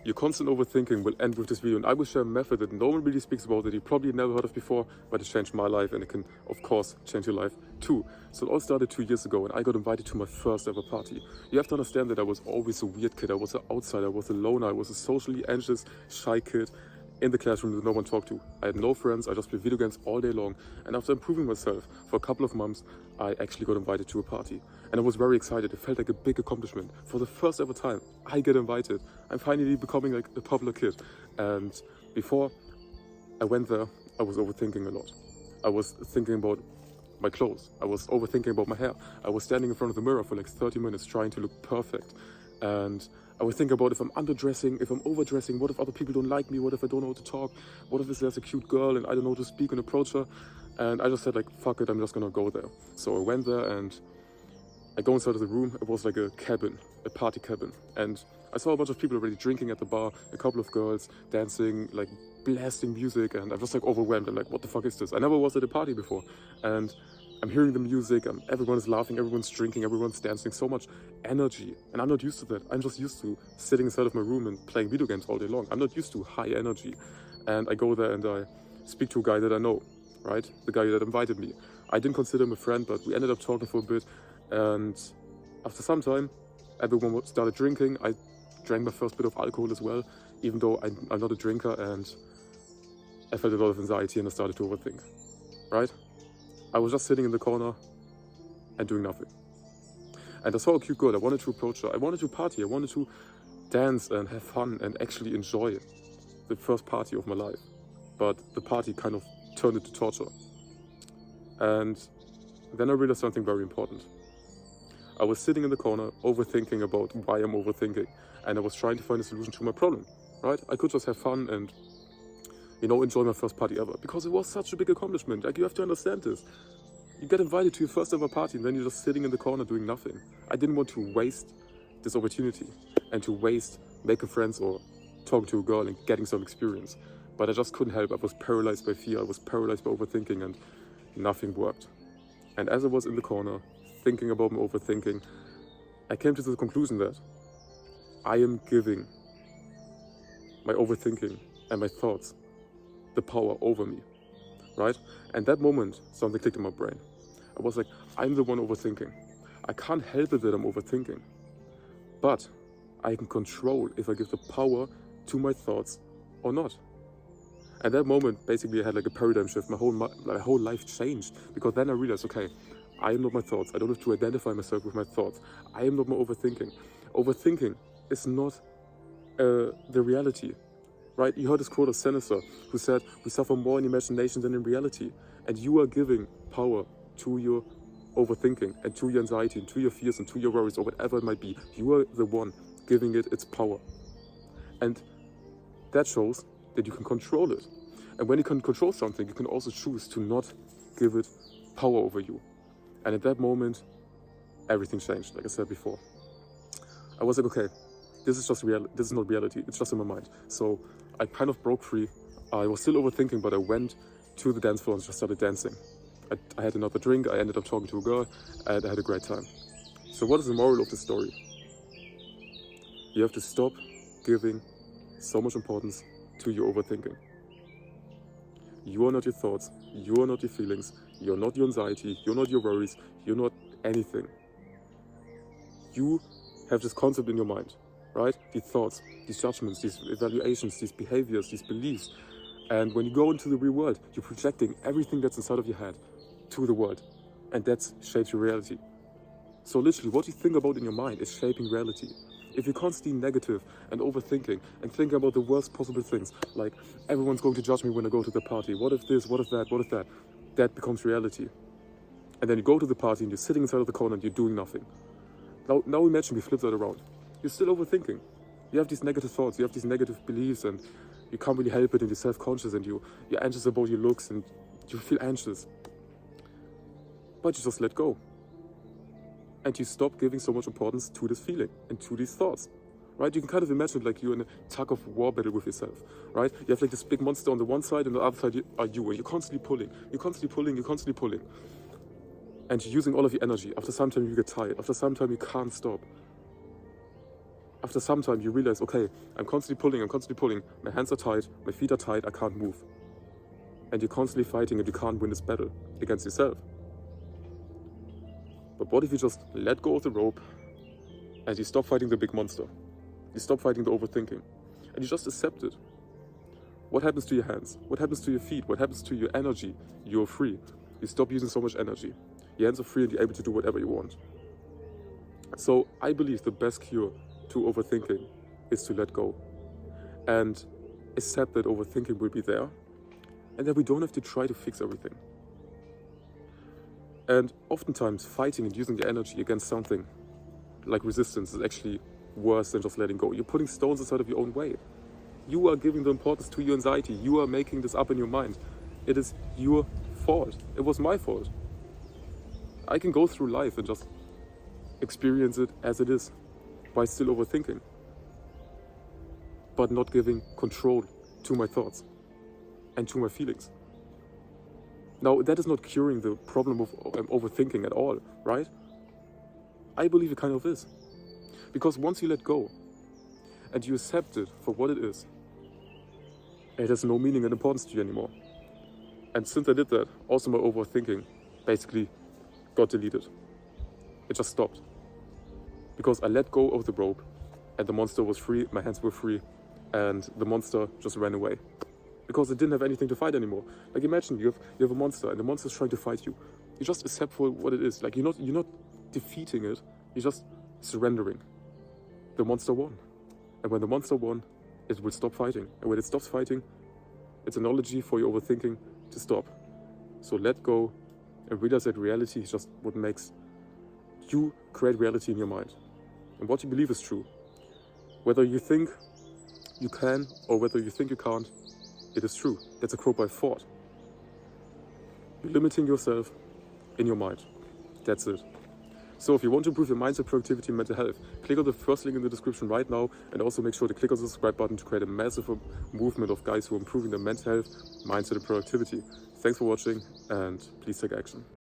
Your constant overthinking will end with this video, and I will share a method that no one really speaks about, that you probably never heard of before, but it changed my life, and it can, of course, change your life too. So it all started 2 years ago, and I got invited to my first ever party. You have to understand that I was always a weird kid. I was an outsider, I was a loner, I was a socially anxious, shy kid in the classroom that no one talked to. I had no friends, I just played video games all day long, and after improving myself for a couple of months, I actually got invited to a party. And I was very excited. It felt like a big accomplishment. For the first ever time, I get invited. I'm finally becoming like a popular kid. And before I went there, I was overthinking a lot. I was thinking about my clothes. I was overthinking about my hair. I was standing in front of the mirror for like 30 minutes trying to look perfect. And I was thinking about if I'm underdressing, if I'm overdressing, what if other people don't like me, what if I don't know how to talk, what if there's a cute girl and I don't know how to speak and approach her. And I just said like, fuck it, I'm just gonna go there. So I went there and I go inside of the room. It was like a cabin, a party cabin. And I saw a bunch of people already drinking at the bar, a couple of girls dancing, like blasting music, and I was like overwhelmed. I'm like, what the fuck is this? I never was at a party before. And I'm hearing the music, everyone's laughing, everyone's drinking, everyone's dancing, so much energy. And I'm not used to that. I'm just used to sitting inside of my room and playing video games all day long. I'm not used to high energy. And I go there and I speak to a guy that I know, right? The guy that invited me. I didn't consider him a friend, but we ended up talking for a bit. And after some time, everyone started drinking. I drank my first bit of alcohol as well, even though I'm not a drinker, and I felt a lot of anxiety and I started to overthink, right? I was just sitting in the corner and doing nothing. And I saw a cute girl. I wanted to approach her. I wanted to party. I wanted to dance and have fun and actually enjoy the first party of my life. But the party kind of turned into torture. And then I realized something very important. I was sitting in the corner overthinking about why I'm overthinking. And I was trying to find a solution to my problem, right? I could just have fun and, you know, enjoy my first party ever, because it was such a big accomplishment. Like, you have to understand this. You get invited to your first ever party and then you're just sitting in the corner doing nothing. I didn't want to waste this opportunity and to waste making friends or talking to a girl and getting some experience. But I just couldn't help. I was paralyzed by fear. I was paralyzed by overthinking, and nothing worked. And as I was in the corner thinking about my overthinking, I came to the conclusion that I am giving my overthinking and my thoughts the power over me, right? And that moment, something clicked in my brain. I was like, I'm the one overthinking. I can't help it that I'm overthinking, but I can control if I give the power to my thoughts or not. At that moment, basically, I had like a paradigm shift. My whole life changed, because then I realized, okay, I am not my thoughts. I don't have to identify myself with my thoughts. I am not my overthinking. Overthinking is not the reality. Right? You heard this quote of Seneca, who said, we suffer more in imagination than in reality. And you are giving power to your overthinking and to your anxiety and to your fears and to your worries or whatever it might be. You are the one giving it its power. And that shows that you can control it. And when you can control something, you can also choose to not give it power over you. And at that moment, everything changed, like I said before. I was like, okay, this is just reality. This is not reality. It's just in my mind. So I kind of broke free. I was still overthinking, but I went to the dance floor and just started dancing. I had another drink. I ended up talking to a girl, and I had a great time. So what is the moral of the story? You have to stop giving so much importance to your overthinking. You are not your thoughts. You are not your feelings. You're not your anxiety. You're not your worries. You're not anything. You have this concept in your mind, right? These thoughts, these judgments, these evaluations, these behaviors, these beliefs. And when you go into the real world, you're projecting everything that's inside of your head to the world. And that shapes your reality. So literally, what you think about in your mind is shaping reality. If you're constantly negative and overthinking and thinking about the worst possible things, like everyone's going to judge me when I go to the party, what if this, what if that, what if that, that becomes reality. And then you go to the party and you're sitting inside of the corner and you're doing nothing. Now imagine we flip that around. You're still overthinking. You have these negative thoughts, you have these negative beliefs, and you can't really help it, and you're self-conscious, and you're anxious about your looks, and you feel anxious. But you just let go. And you stop giving so much importance to this feeling and to these thoughts, right? You can kind of imagine like you're in a tug of war battle with yourself, right? You have like this big monster on the one side, and the other side are you, and you're constantly pulling, you're constantly pulling, you're constantly pulling. And you're using all of your energy. After some time you get tired. After some time you can't stop. After some time, you realize, okay, I'm constantly pulling, my hands are tight, my feet are tight, I can't move. And you're constantly fighting and you can't win this battle against yourself. But what if you just let go of the rope and you stop fighting the big monster? You stop fighting the overthinking and you just accept it. What happens to your hands? What happens to your feet? What happens to your energy? You're free. You stop using so much energy. Your hands are free and you're able to do whatever you want. So I believe the best cure to overthinking is to let go and accept that overthinking will be there and that we don't have to try to fix everything. And oftentimes fighting and using your energy against something like resistance is actually worse than just letting go. You're putting stones inside of your own way. You are giving the importance to your anxiety. You are making this up in your mind. It is your fault. It was my fault. I can go through life and just experience it as it is by still overthinking, but not giving control to my thoughts and to my feelings. Now, that is not curing the problem of overthinking at all, right? I believe it kind of is. Because once you let go and you accept it for what it is, it has no meaning and importance to you anymore. And since I did that, also my overthinking basically got deleted. It just stopped. Because I let go of the rope and the monster was free, my hands were free, and the monster just ran away. Because it didn't have anything to fight anymore. Like imagine you have a monster and the monster is trying to fight you. You just accept for what it is. Like you're not defeating it, you're just surrendering. The monster won. And when the monster won, it will stop fighting. And when it stops fighting, it's an analogy for your overthinking to stop. So let go and realize that reality is just what makes you create reality in your mind. And what you believe is true. Whether you think you can or whether you think you can't, it is true. That's a quote by Ford. You're limiting yourself in your mind. That's it. So if you want to improve your mindset, productivity, and mental health, click on the first link in the description right now, and also make sure to click on the subscribe button to create a massive movement of guys who are improving their mental health, mindset, and productivity. Thanks for watching, and please take action.